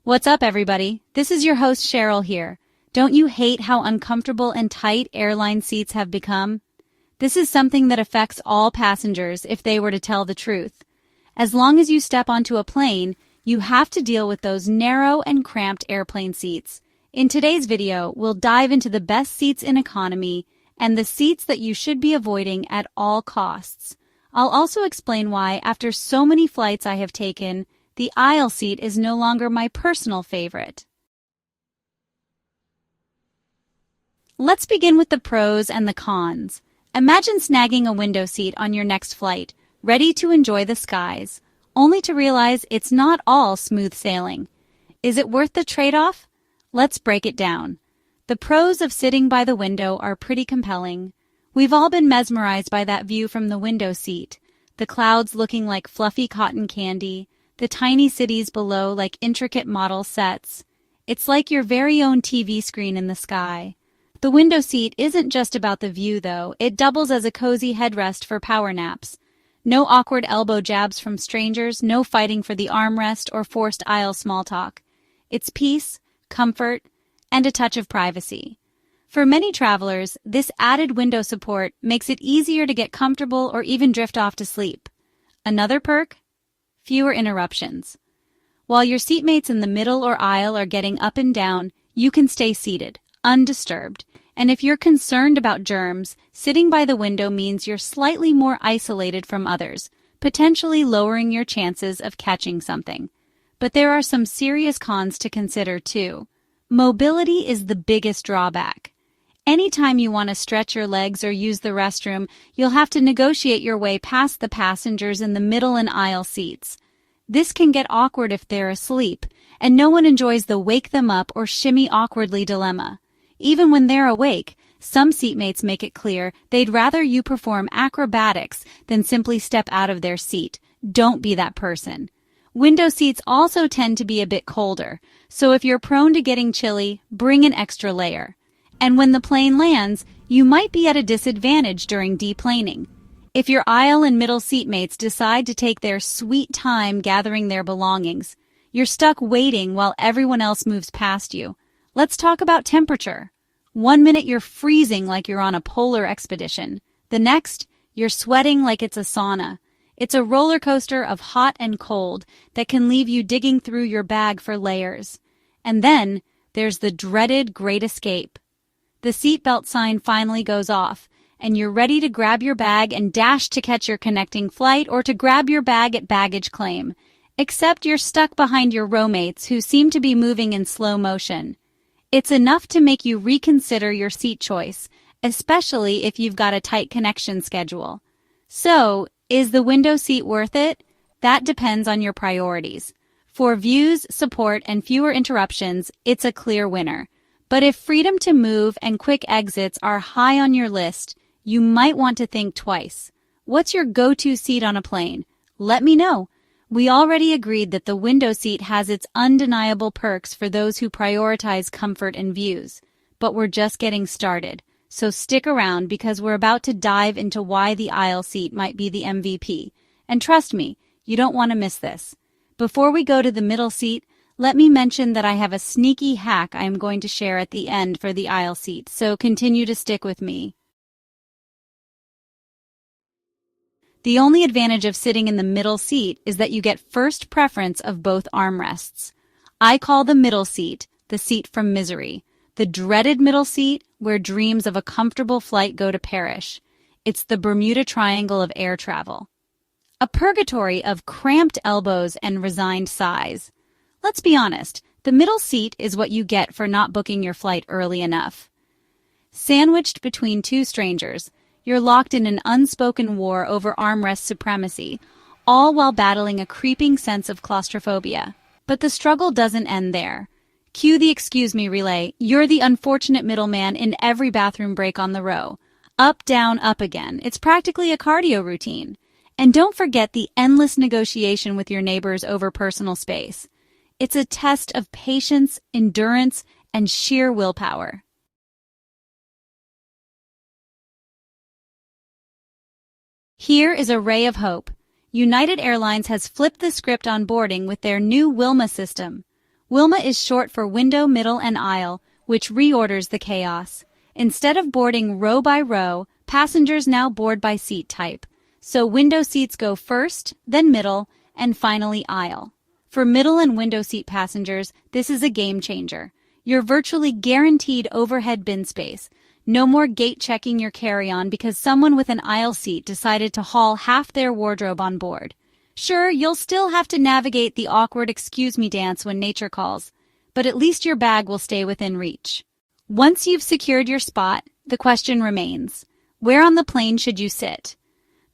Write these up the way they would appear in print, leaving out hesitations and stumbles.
What's up, everybody? This is your host, Cheryl here. Don't you hate how uncomfortable and tight airline seats have become? This is something that affects all passengers if they were to tell the truth. As long as you step onto a plane, you have to deal with those narrow and cramped airplane seats. In today's video, we'll dive into the best seats in economy and the seats that you should be avoiding at all costs. I'll also explain why, after so many flights I have taken, the aisle seat is no longer my personal favorite. Let's begin with the pros and the cons. Imagine snagging a window seat on your next flight, ready to enjoy the skies, only to realize it's not all smooth sailing. Is it worth the trade-off? Let's break it down. The pros of sitting by the window are pretty compelling. We've all been mesmerized by that view from the window seat, the clouds looking like fluffy cotton candy, the tiny cities below like intricate model sets. It's like your very own TV screen in the sky. The window seat isn't just about the view, though. It doubles as a cozy headrest for power naps. No awkward elbow jabs from strangers, no fighting for the armrest or forced aisle small talk. It's peace, comfort, and a touch of privacy. For many travelers, this added window support makes it easier to get comfortable or even drift off to sleep. Another perk? Fewer interruptions. While your seatmates in the middle or aisle are getting up and down, you can stay seated, undisturbed. And if you're concerned about germs, sitting by the window means you're slightly more isolated from others, potentially lowering your chances of catching something. But there are some serious cons to consider too. Mobility is the biggest drawback. Anytime you want to stretch your legs or use the restroom, you'll have to negotiate your way past the passengers in the middle and aisle seats. This can get awkward if they're asleep, and no one enjoys the wake them up or shimmy awkwardly dilemma. Even when they're awake, some seatmates make it clear they'd rather you perform acrobatics than simply step out of their seat. Don't be that person. Window seats also tend to be a bit colder, so if you're prone to getting chilly, bring an extra layer. And when the plane lands, you might be at a disadvantage during deplaning. If your aisle and middle seatmates decide to take their sweet time gathering their belongings, you're stuck waiting while everyone else moves past you. Let's talk about temperature. 1 minute you're freezing like you're on a polar expedition. The next, you're sweating like it's a sauna. It's a roller coaster of hot and cold that can leave you digging through your bag for layers. And then, there's the dreaded Great Escape. The seatbelt sign finally goes off, and you're ready to grab your bag and dash to catch your connecting flight or to grab your bag at baggage claim. Except you're stuck behind your rowmates who seem to be moving in slow motion. It's enough to make you reconsider your seat choice, especially if you've got a tight connection schedule. So, is the window seat worth it? That depends on your priorities. For views, support, and fewer interruptions, it's a clear winner. But if freedom to move and quick exits are high on your list, you might want to think twice. What's your go-to seat on a plane? Let me know. We already agreed that the window seat has its undeniable perks for those who prioritize comfort and views. But we're just getting started, so stick around because we're about to dive into why the aisle seat might be the MVP. And trust me, you don't want to miss this. Before we go to the middle seat, let me mention that I have a sneaky hack I am going to share at the end for the aisle seat, so continue to stick with me. The only advantage of sitting in the middle seat is that you get first preference of both armrests. I call the middle seat the seat from misery, the dreaded middle seat where dreams of a comfortable flight go to perish. It's the Bermuda Triangle of air travel. A purgatory of cramped elbows and resigned sighs. Let's be honest, the middle seat is what you get for not booking your flight early enough. Sandwiched between two strangers, you're locked in an unspoken war over armrest supremacy, all while battling a creeping sense of claustrophobia. But the struggle doesn't end there. Cue the excuse me relay. You're the unfortunate middleman in every bathroom break on the row. Up, down, up again. It's practically a cardio routine. And don't forget the endless negotiation with your neighbors over personal space. It's a test of patience, endurance, and sheer willpower. Here is a ray of hope. United Airlines has flipped the script on boarding with their new WILMA system. WILMA is short for window, middle, and aisle, which reorders the chaos. Instead of boarding row by row, passengers now board by seat type. So window seats go first, then middle, and finally aisle. For middle and window seat passengers, this is a game changer. You're virtually guaranteed overhead bin space. No more gate checking your carry-on because someone with an aisle seat decided to haul half their wardrobe on board. Sure, you'll still have to navigate the awkward excuse me dance when nature calls, but at least your bag will stay within reach. Once you've secured your spot, the question remains, where on the plane should you sit?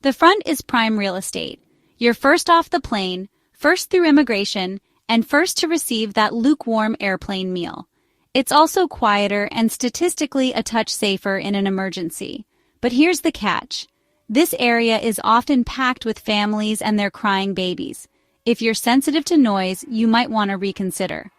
The front is prime real estate. You're first off the plane, first through immigration, and first to receive that lukewarm airplane meal. It's also quieter and statistically a touch safer in an emergency. But here's the catch. This area is often packed with families and their crying babies. If you're sensitive to noise, you might want to reconsider.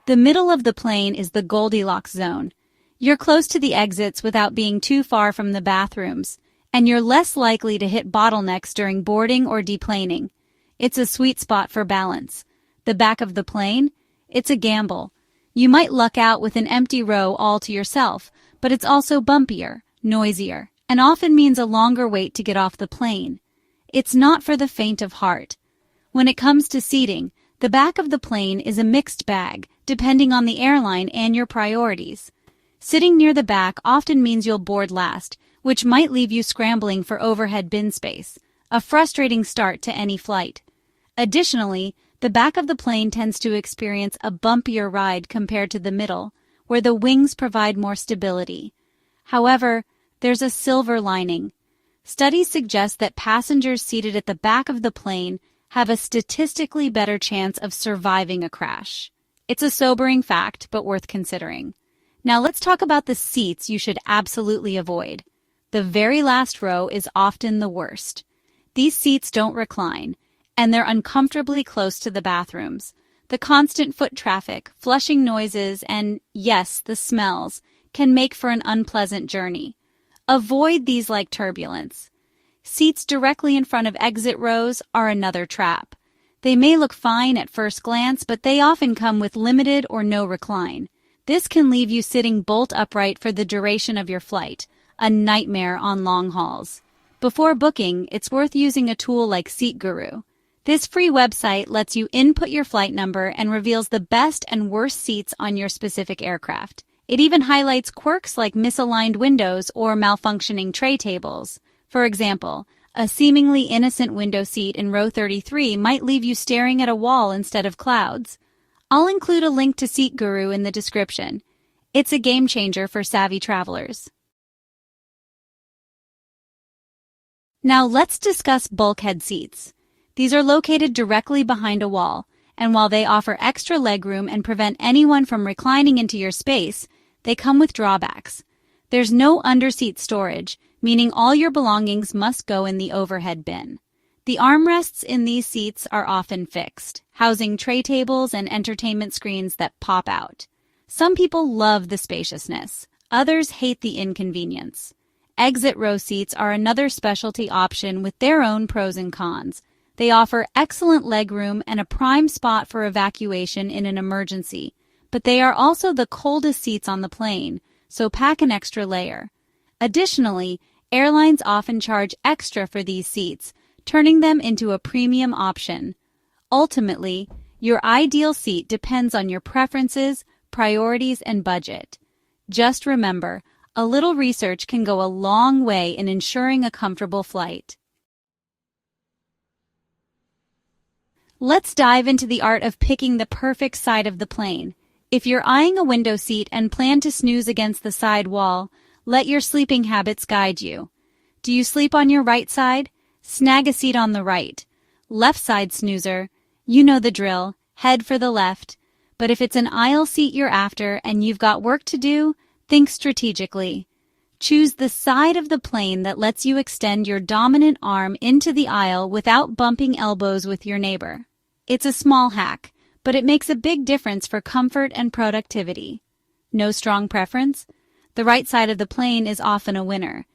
The middle of the plane is the Goldilocks zone. You're close to the exits without being too far from the bathrooms, and you're less likely to hit bottlenecks during boarding or deplaning. It's a sweet spot for balance. The back of the plane? It's a gamble. You might luck out with an empty row all to yourself, but it's also bumpier, noisier, and often means a longer wait to get off the plane. It's not for the faint of heart. When it comes to seating, the back of the plane is a mixed bag, depending on the airline and your priorities. Sitting near the back often means you'll board last, which might leave you scrambling for overhead bin space, a frustrating start to any flight. Additionally, the back of the plane tends to experience a bumpier ride compared to the middle, where the wings provide more stability. However, there's a silver lining. Studies suggest that passengers seated at the back of the plane have a statistically better chance of surviving a crash. It's a sobering fact, but worth considering. Now let's talk about the seats you should absolutely avoid. The very last row is often the worst. These seats don't recline, and they're uncomfortably close to the bathrooms. The constant foot traffic, flushing noises, and, yes, the smells, can make for an unpleasant journey. Avoid these like turbulence. Seats directly in front of exit rows are another trap. They may look fine at first glance, but they often come with limited or no recline. This can leave you sitting bolt upright for the duration of your flight, a nightmare on long hauls. Before booking, it's worth using a tool like Seat Guru. This free website lets you input your flight number and reveals the best and worst seats on your specific aircraft. It even highlights quirks like misaligned windows or malfunctioning tray tables. For example, a seemingly innocent window seat in row 33 might leave you staring at a wall instead of clouds. I'll include a link to Seat Guru in the description. It's a game changer for savvy travelers. Now let's discuss bulkhead seats. These are located directly behind a wall, and while they offer extra legroom and prevent anyone from reclining into your space, they come with drawbacks. There's no underseat storage, meaning all your belongings must go in the overhead bin. The armrests in these seats are often fixed, housing tray tables and entertainment screens that pop out. Some people love the spaciousness, others hate the inconvenience. Exit row seats are another specialty option with their own pros and cons. They offer excellent legroom and a prime spot for evacuation in an emergency, but they are also the coldest seats on the plane, so pack an extra layer. Additionally, airlines often charge extra for these seats, turning them into a premium option. Ultimately, your ideal seat depends on your preferences, priorities, and budget. Just remember, a little research can go a long way in ensuring a comfortable flight. Let's dive into the art of picking the perfect side of the plane. If you're eyeing a window seat and plan to snooze against the side wall, let your sleeping habits guide you. Do you sleep on your right side? Snag a seat on the right. Left side snoozer, you know the drill, head for the left. But if it's an aisle seat you're after and you've got work to do, think strategically. Choose the side of the plane that lets you extend your dominant arm into the aisle without bumping elbows with your neighbor. It's a small hack, but it makes a big difference for comfort and productivity. No strong preference? The right side of the plane is often a winner.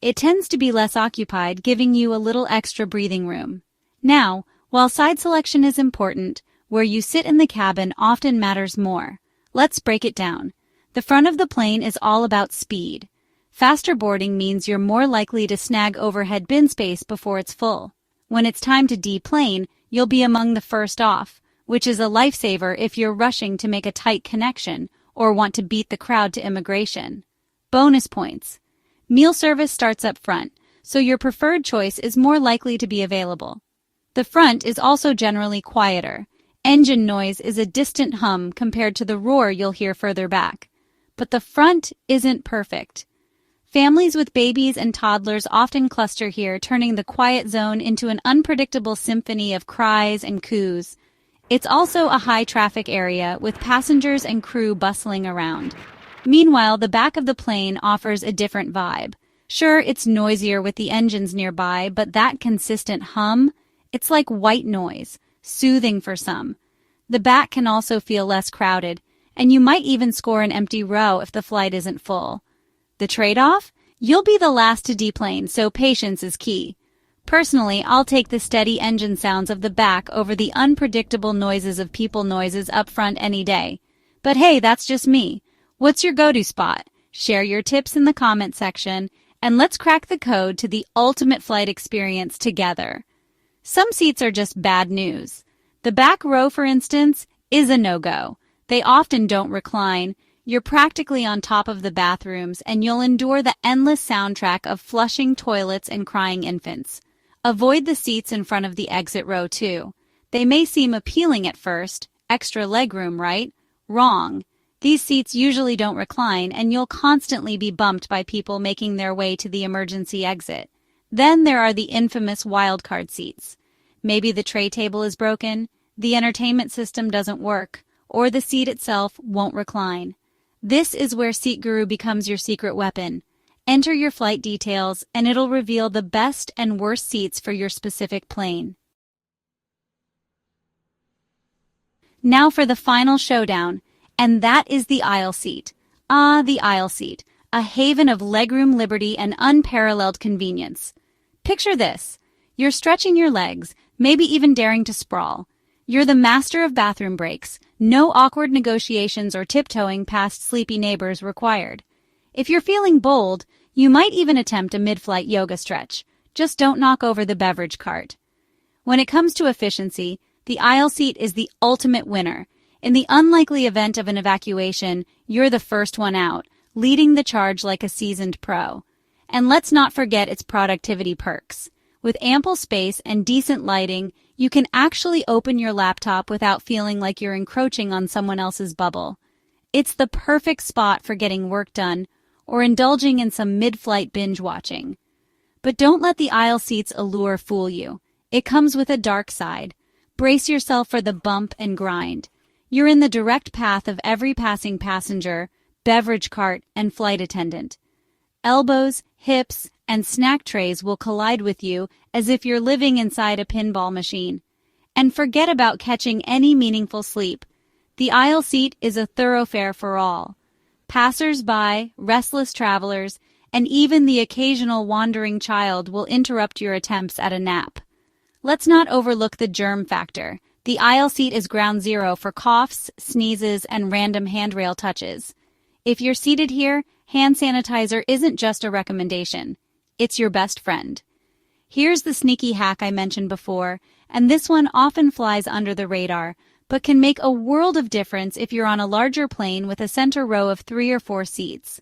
It tends to be less occupied, giving you a little extra breathing room. Now, while side selection is important, Where you sit in the cabin often matters more. Let's break it down. The front of the plane is all about speed. Faster boarding means you're more likely to snag overhead bin space before it's full. When it's time to deplane, you'll be among the first off, which is a lifesaver if you're rushing to make a tight connection or want to beat the crowd to immigration. Bonus points. Meal service starts up front, so your preferred choice is more likely to be available. The front is also generally quieter. Engine noise is a distant hum compared to the roar you'll hear further back. But the front isn't perfect. Families with babies and toddlers often cluster here, turning the quiet zone into an unpredictable symphony of cries and coos. It's also a high-traffic area with passengers and crew bustling around. Meanwhile, the back of the plane offers a different vibe. Sure, it's noisier with the engines nearby, but that consistent hum, it's like white noise, soothing for some. The back can also feel less crowded, and you might even score an empty row if the flight isn't full. The trade-off? You'll be the last to deplane, so patience is key. Personally, I'll take the steady engine sounds of the back over the unpredictable noises of people noises up front any day. But hey, that's just me. What's your go-to spot? Share your tips in the comment section, and let's crack the code to the ultimate flight experience together. Some seats are just bad news. The back row, for instance, is a no-go. They often don't recline. You're practically on top of the bathrooms, and you'll endure the endless soundtrack of flushing toilets and crying infants. Avoid the seats in front of the exit row, too. They may seem appealing at first. Extra legroom, right? Wrong. These seats usually don't recline, and you'll constantly be bumped by people making their way to the emergency exit. Then there are the infamous wildcard seats. Maybe the tray table is broken, the entertainment system doesn't work, or the seat itself won't recline. This is where Seat Guru becomes your secret weapon. Enter your flight details, and it'll reveal the best and worst seats for your specific plane. Now for the final showdown, and that is the aisle seat. Ah, the aisle seat, a haven of legroom liberty and unparalleled convenience. Picture this. You're stretching your legs, maybe even daring to sprawl. You're the master of bathroom breaks. No awkward negotiations or tiptoeing past sleepy neighbors required. If you're feeling bold, you might even attempt a mid-flight yoga stretch. Just don't knock over the beverage cart. When it comes to efficiency, the aisle seat is the ultimate winner. In the unlikely event of an evacuation, you're the first one out, leading the charge like a seasoned pro. And let's not forget its productivity perks. With ample space and decent lighting, you can actually open your laptop without feeling like you're encroaching on someone else's bubble. It's the perfect spot for getting work done or indulging in some mid-flight binge watching. But don't let the aisle seat's allure fool you. It comes with a dark side. Brace yourself for the bump and grind. You're in the direct path of every passing passenger, beverage cart, and flight attendant. Elbows, hips, and snack trays will collide with you as if you're living inside a pinball machine. And forget about catching any meaningful sleep. The aisle seat is a thoroughfare for all. Passers-by, restless travelers, and even the occasional wandering child will interrupt your attempts at a nap. Let's not overlook the germ factor. The aisle seat is ground zero for coughs, sneezes, and random handrail touches. If you're seated here, hand sanitizer isn't just a recommendation. It's your best friend. Here's the sneaky hack I mentioned before, and this one often flies under the radar, but can make a world of difference if you're on a larger plane with a center row of 3 or 4 seats.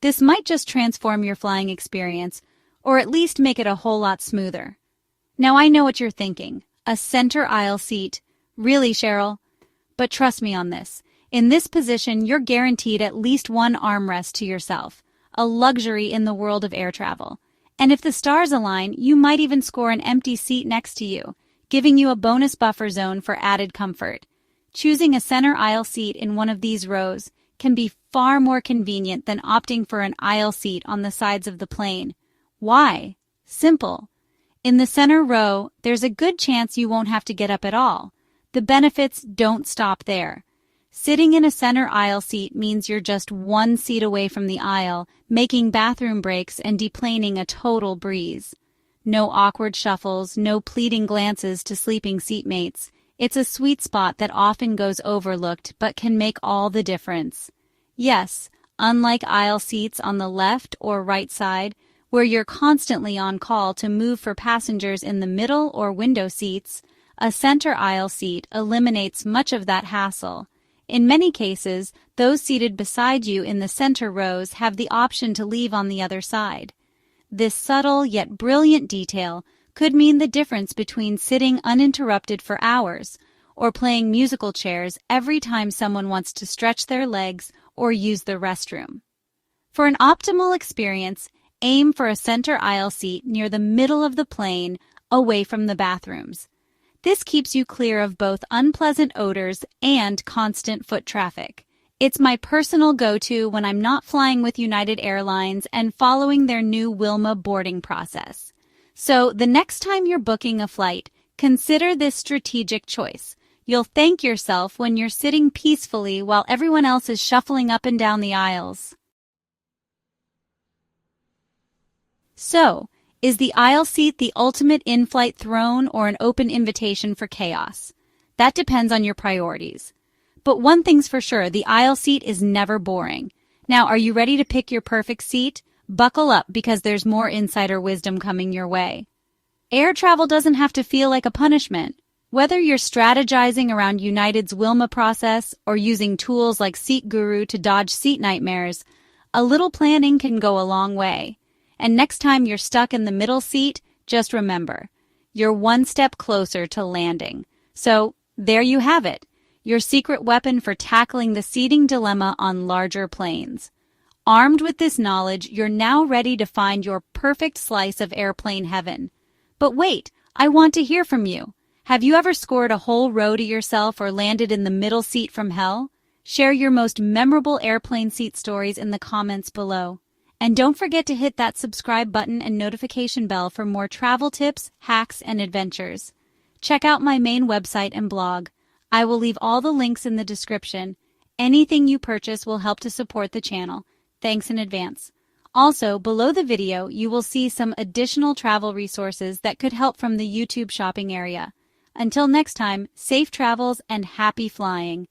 This might just transform your flying experience, or at least make it a whole lot smoother. Now I know what you're thinking. A center aisle seat. Really, Cheryl? But trust me on this. In this position, you're guaranteed at least one armrest to yourself, a luxury in the world of air travel. And if the stars align, you might even score an empty seat next to you, giving you a bonus buffer zone for added comfort. Choosing a center aisle seat in one of these rows can be far more convenient than opting for an aisle seat on the sides of the plane. Why? Simple. In the center row, there's a good chance you won't have to get up at all. The benefits don't stop there. Sitting in a center aisle seat means you're just one seat away from the aisle, making bathroom breaks and deplaning a total breeze. No awkward shuffles, no pleading glances to sleeping seatmates. It's a sweet spot that often goes overlooked but can make all the difference. Yes, unlike aisle seats on the left or right side, where you're constantly on call to move for passengers in the middle or window seats, a center aisle seat eliminates much of that hassle. In many cases, those seated beside you in the center rows have the option to leave on the other side. This subtle yet brilliant detail could mean the difference between sitting uninterrupted for hours or playing musical chairs every time someone wants to stretch their legs or use the restroom. For an optimal experience, aim for a center aisle seat near the middle of the plane, away from the bathrooms. This keeps you clear of both unpleasant odors and constant foot traffic. It's my personal go-to when I'm not flying with United Airlines and following their new WILMA boarding process. So the next time you're booking a flight, consider this strategic choice. You'll thank yourself when you're sitting peacefully while everyone else is shuffling up and down the aisles. So, is the aisle seat the ultimate in-flight throne or an open invitation for chaos? That depends on your priorities. But one thing's for sure, the aisle seat is never boring. Now, are you ready to pick your perfect seat? Buckle up because there's more insider wisdom coming your way. Air travel doesn't have to feel like a punishment. Whether you're strategizing around United's WILMA process or using tools like Seat Guru to dodge seat nightmares, a little planning can go a long way. And next time you're stuck in the middle seat, just remember, you're one step closer to landing. So, there you have it, your secret weapon for tackling the seating dilemma on larger planes. Armed with this knowledge, you're now ready to find your perfect slice of airplane heaven. But wait, I want to hear from you. Have you ever scored a whole row to yourself or landed in the middle seat from hell? Share your most memorable airplane seat stories in the comments below. And don't forget to hit that subscribe button and notification bell for more travel tips, hacks, and adventures. Check out my main website and blog. I will leave all the links in the description. Anything you purchase will help to support the channel. Thanks in advance. Also, below the video, you will see some additional travel resources that could help from the YouTube shopping area. Until next time, safe travels and happy flying.